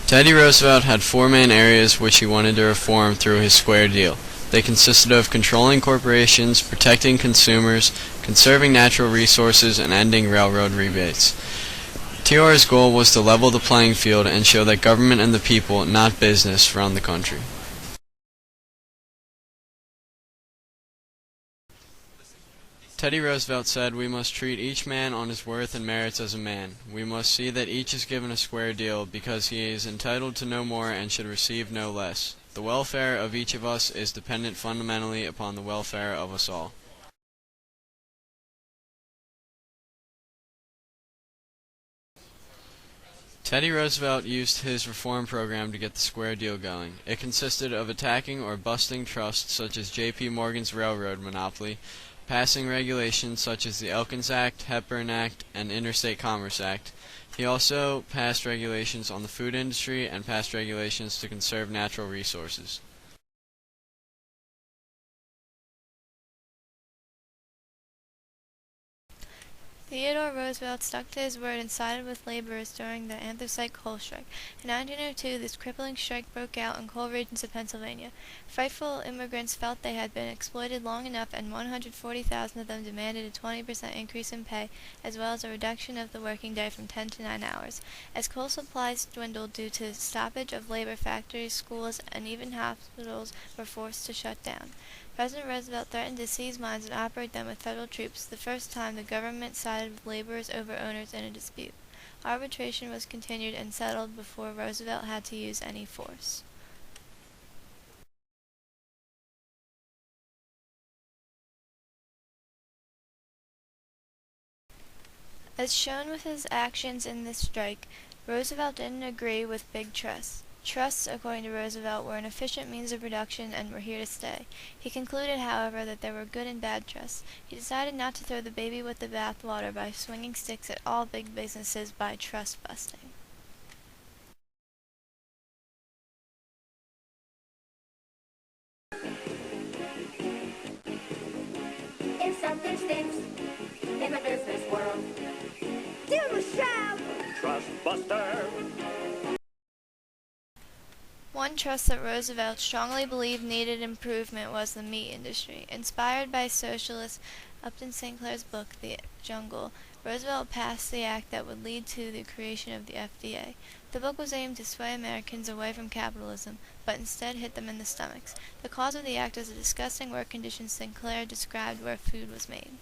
Teddy Roosevelt had four main areas which he wanted to reform through his Square Deal. They consisted of controlling corporations, protecting consumers, conserving natural resources, and ending railroad rebates. TR's goal was to level the playing field and show that government and the people, not business, run the country. Teddy Roosevelt said, "We must treat each man on his worth and merits as a man. We must see that each is given a square deal because he is entitled to no more and should receive no less. The welfare of each of us is dependent fundamentally upon the welfare of us all." Teddy Roosevelt used his reform program to get the Square Deal going. It consisted of attacking or busting trusts such as J.P. Morgan's railroad monopoly, passing regulations such as the Elkins Act, Hepburn Act, and Interstate Commerce Act. He also passed regulations on the food industry and passed regulations to conserve natural resources. Theodore Roosevelt stuck to his word and sided with laborers during the anthracite coal strike. In 1902, this crippling strike broke out in coal regions of Pennsylvania. Frightful immigrants felt they had been exploited long enough, and 140,000 of them demanded a 20% increase in pay, as well as a reduction of the working day from 10 to 9 hours. As coal supplies dwindled due to stoppage of labor, factories, schools, and even hospitals were forced to shut down. President Roosevelt threatened to seize mines and operate them with federal troops, the first time the government sided with laborers over owners in a dispute. Arbitration was continued and settled before Roosevelt had to use any force. As shown with his actions in this strike, Roosevelt didn't agree with big trusts. Trusts, according to Roosevelt, were an efficient means of production and were here to stay. He concluded, however, that there were good and bad trusts. He decided not to throw the baby with the bathwater by swinging sticks at all big businesses by trust busting. If something stinks in the business world, give a shout! Trust Buster! One trust that Roosevelt strongly believed needed improvement was the meat industry. Inspired by socialist Upton Sinclair's book, The Jungle, Roosevelt passed the act that would lead to the creation of the FDA. The book was aimed to sway Americans away from capitalism, but instead hit them in the stomachs. The cause of the act was the disgusting work conditions Sinclair described where food was made.